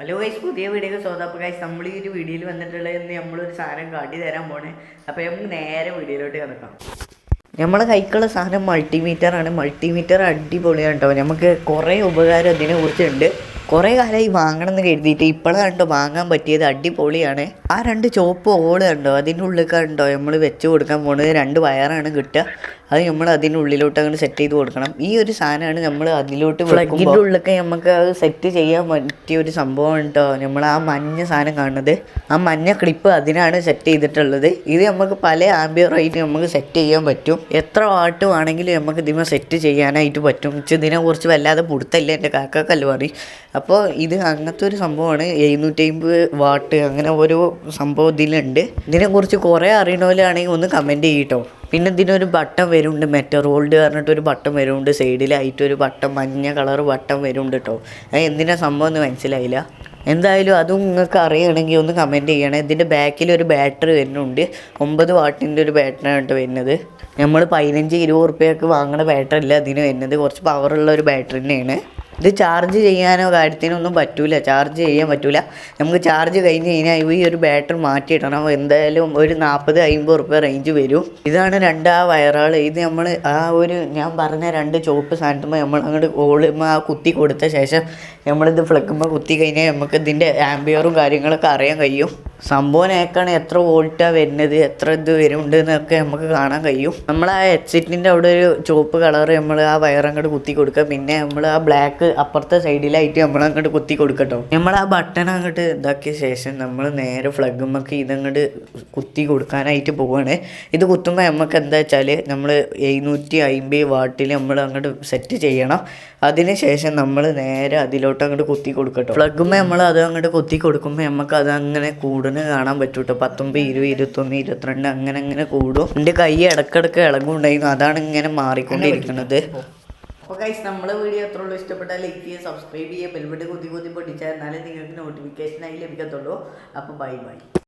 Hello guys, പുതിയ video സ്വാഗതം. അപ്പോൾ ഗൈസ്, നമ്മൾ ഈ ഒരു വീഡിയോയിൽ വന്നിട്ടുള്ളതെന്ന് നമ്മളൊരു സാധനം കാട്ടി തരാൻ പോണേ. അപ്പോൾ നമുക്ക് നേരെ വീഡിയോയിലോട്ട് കിടക്കാം. നമ്മളെ കൈക്കുള്ള സാധനം മൾട്ടിമീറ്ററാണ്. മൾട്ടിമീറ്റർ അടിപൊളിയാണ് കേട്ടോ. നമുക്ക് കുറേ ഉപകാരം ഇതിനെക്കുറിച്ചുണ്ട്. കുറേ കാലമായി വാങ്ങണം എന്ന് കരുതിയിട്ട് ഇപ്പോഴാണ് കണ്ടോ വാങ്ങാൻ പറ്റിയത്. അടിപൊളിയാണ്. ആ രണ്ട് ചോപ്പ് ഓള് കണ്ടോ, അതിൻ്റെ ഉള്ളിൽ കണ്ടോ നമ്മൾ വെച്ച് കൊടുക്കാൻ പോകുന്നത് 2 വയറാണ് കിട്ടുക. അത് നമ്മൾ അതിൻ്റെ ഉള്ളിലോട്ട് അങ്ങോട്ട് സെറ്റ് ചെയ്ത് കൊടുക്കണം. ഈ ഒരു സാധനമാണ് നമ്മൾ അതിലോട്ട് പ്ലഗിൻ്റെ ഉള്ളിലൊക്കെ നമുക്ക് അത് സെറ്റ് ചെയ്യാൻ പറ്റിയ ഒരു സംഭവം കേട്ടോ. നമ്മൾ ആ മഞ്ഞ സാധനം കാണുന്നത്, ആ മഞ്ഞ ക്ലിപ്പ് അതിനാണ് സെറ്റ് ചെയ്തിട്ടുള്ളത്. ഇത് നമുക്ക് പല ആംബിയറായിട്ട് നമുക്ക് സെറ്റ് ചെയ്യാൻ പറ്റും. എത്ര വാട്ട് വേണമെങ്കിലും നമുക്ക് ഇതിനെ സെറ്റ് ചെയ്യാനായിട്ട് പറ്റും. ഇതിനെക്കുറിച്ച് വല്ലാതെ പുടുത്തല്ല, എൻ്റെ കാക്കക്കല്ല് പറയും. അപ്പോൾ ഇത് അങ്ങനത്തെ ഒരു സംഭവമാണ്. 750 വാട്ട് അങ്ങനെ ഓരോ സംഭവം ഇതിലുണ്ട്. ഇതിനെക്കുറിച്ച് കുറേ അറിയണോലാണെങ്കിൽ ഒന്ന് കമൻറ്റ് ചെയ്യട്ടോ. പിന്നെ ഇതിനൊരു ബട്ടൺ വരുന്നുണ്ട്, മെറ്ററോൾഡ് പറഞ്ഞിട്ടൊരു ബട്ടൺ വരുന്നുണ്ട്. സൈഡിലായിട്ടൊരു ബട്ടൺ, മഞ്ഞ കളർ ബട്ടൺ വരുന്നുണ്ട് കേട്ടോ. അത് എന്തിനാ സംഭവം എന്ന് മനസ്സിലായില്ല. എന്തായാലും അതും നിങ്ങൾക്ക് അറിയണമെങ്കിൽ ഒന്ന് കമൻറ്റ് ചെയ്യണേ. ഇതിൻ്റെ ബാക്കിൽ ഒരു ബാറ്ററി വരുന്നുണ്ട്. 9 വാട്ടിൻ്റെ ഒരു ബാറ്ററിയാണ് കേട്ടോ വരുന്നത്. നമ്മൾ 15-20 ഉറുപ്പ്യക്ക് വാങ്ങുന്ന ബാറ്ററി അല്ല ഇതിന് വരുന്നത്. കുറച്ച് പവറുള്ള ഒരു ബാറ്ററി തന്നെയാണ്. ഇത് ചാർജ് ചെയ്യാനോ കാര്യത്തിനൊന്നും പറ്റില്ല, ചാർജ് ചെയ്യാൻ പറ്റില്ല. നമുക്ക് ചാർജ് കഴിഞ്ഞ് കഴിഞ്ഞാൽ ഈ ഒരു ബാറ്ററി മാറ്റിയിടണം. എന്തായാലും ഒരു 40-50 ഉറുപ്പ്യ റേഞ്ച് വരും. ഇതാണ് 2 വയറുകൾ. ഇത് നമ്മൾ ആ ഒരു ഞാൻ പറഞ്ഞ 2 ചുവപ്പ് സാധനത്തുമ്പോൾ നമ്മൾ അങ്ങോട്ട് ഓളുമ്പോൾ ആ കുത്തി കൊടുത്ത ശേഷം നമ്മളിത് ഫ്ലക്കുമ്പോൾ കുത്തി കഴിഞ്ഞാൽ നമുക്ക് ഇതിൻ്റെ ആംബിയറും കാര്യങ്ങളൊക്കെ അറിയാൻ കഴിയും. സംഭവം നേക്കാണ് എത്ര വോൾട്ടാണ് വരുന്നത്, എത്ര ഇത് വരുന്നുണ്ട് എന്നൊക്കെ നമുക്ക് കാണാൻ കഴിയും. നമ്മൾ ആ ഹെഡ്സെറ്റിൻ്റെ അവിടെ ഒരു ചുവപ്പ് കളർ നമ്മൾ ആ വയർ അങ്ങോട്ട് കുത്തി കൊടുക്കുക. പിന്നെ നമ്മൾ ആ ബ്ലാക്ക് അപ്പുറത്തെ സൈഡിലായിട്ട് നമ്മൾ അങ്ങോട്ട് കുത്തി കൊടുക്കട്ടോ. നമ്മൾ ആ ബട്ടൺ അങ്ങോട്ട് ഇതാക്കിയ ശേഷം നമ്മൾ നേരെ ഫ്ലഗുമ്മക്ക് ഇതങ്ങോട്ട് കുത്തി കൊടുക്കാനായിട്ട് പോവുകയാണ്. ഇത് കുത്തുമ്പോൾ നമുക്ക് എന്താ വെച്ചാൽ നമ്മൾ 750 വാട്ടിൽ നമ്മൾ അങ്ങോട്ട് സെറ്റ് ചെയ്യണം. അതിന് ശേഷം നമ്മൾ നേരെ അതിലോട്ട് അങ്ങോട്ട് കുത്തി കൊടുക്കട്ടോ. ഫ്ലഗുമ്പോൾ നമ്മൾ അത് അങ്ങോട്ട് കുത്തി കൊടുക്കുമ്പോൾ നമുക്ക് അത് അങ്ങനെ കൂടുന്നത് കാണാൻ പറ്റും കേട്ടോ. 19, 20, 21, 22 അങ്ങനെ കൂടും. എൻ്റെ കൈ ഇടക്കിടക്ക് ഇളകുണ്ടായിരുന്നു, അതാണ് ഇങ്ങനെ മാറിക്കൊണ്ടിരിക്കുന്നത്. അപ്പോൾ ഗൈസ്, നമ്മളെ വീഡിയോ എത്ര ഉള്ളൂ, ഇഷ്ടപ്പെട്ടാൽ ലൈക്ക് ചെയ്യുക, സബ്സ്ക്രൈബ് ചെയ്യുക, ബെൽബട്ടൺ കുത്തി പൊട്ടിച്ചാൽ എന്നാലേ നിങ്ങൾക്ക് നോട്ടിഫിക്കേഷനായി ലഭിക്കത്തുള്ളൂ. അപ്പോൾ ബൈ.